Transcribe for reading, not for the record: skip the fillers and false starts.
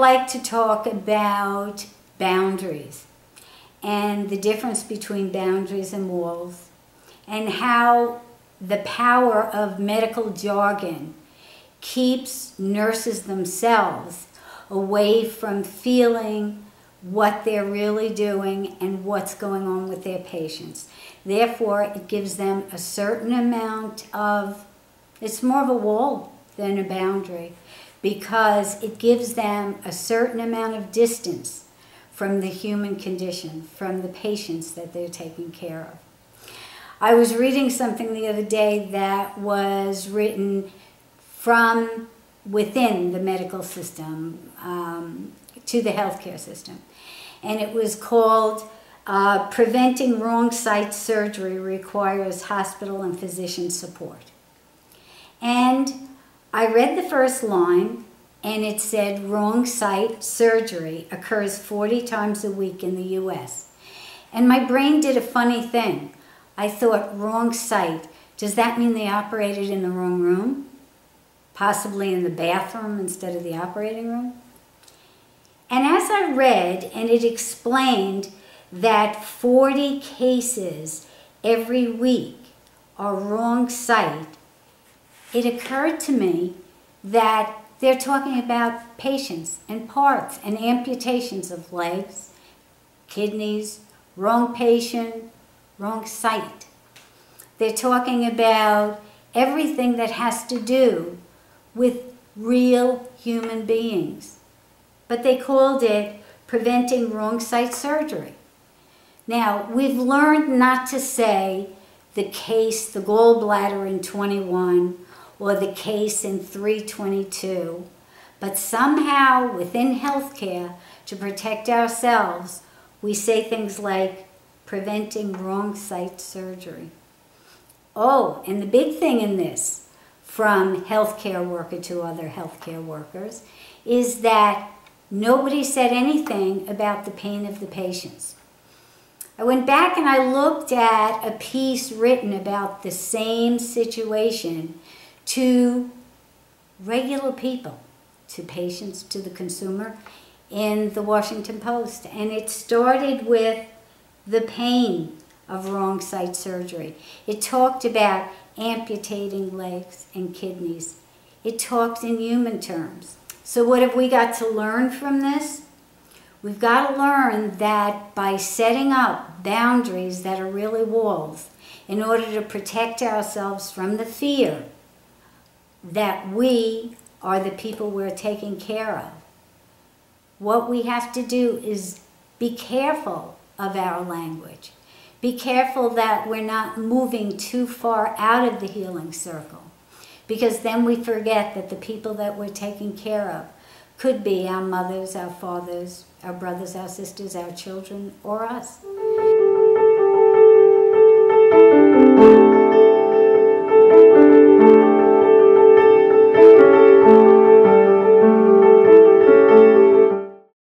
like to talk about boundaries and the difference between boundaries and walls, and how the power of medical jargon keeps nurses themselves away from feeling what they're really doing and what's going on with their patients. Therefore, it gives them a certain amount of, it's more of a wall than a boundary, because it gives them a certain amount of distance from the human condition, from the patients that they're taking care of. I was reading something the other day that was written from within the medical system to the healthcare system. And it was called Preventing Wrong Site Surgery Requires Hospital and Physician Support. And I read the first line, and it said wrong site surgery occurs 40 times a week in the U.S. And my brain did a funny thing. I thought, wrong site, does that mean they operated in the wrong room? Possibly in the bathroom instead of the operating room? And as I read, and it explained that 40 cases every week are wrong site, it occurred to me that they're talking about patients and parts and amputations of legs, kidneys, wrong patient, wrong site. They're talking about everything that has to do with real human beings. But they called it Preventing Wrong Site Surgery. Now, we've learned not to say the case, the gallbladder in 21, or the case in 322, but somehow within healthcare, to protect ourselves, we say things like preventing wrong site surgery. Oh, and the big thing in this, from healthcare worker to other healthcare workers, is that nobody said anything about the pain of the patients. I went back and I looked at a piece written about the same situation to regular people, to patients, to the consumer, in the Washington Post. And it started with the pain of wrong site surgery. It talked about amputating legs and kidneys. It talked in human terms. So what have we got to learn from this? We've got to learn that by setting up boundaries that are really walls, in order to protect ourselves from the fear that we are the people we're taking care of, what we have to do is be careful of our language. Be careful that we're not moving too far out of the healing circle, because then we forget that the people that we're taking care of could be our mothers, our fathers, our brothers, our sisters, our children, or us.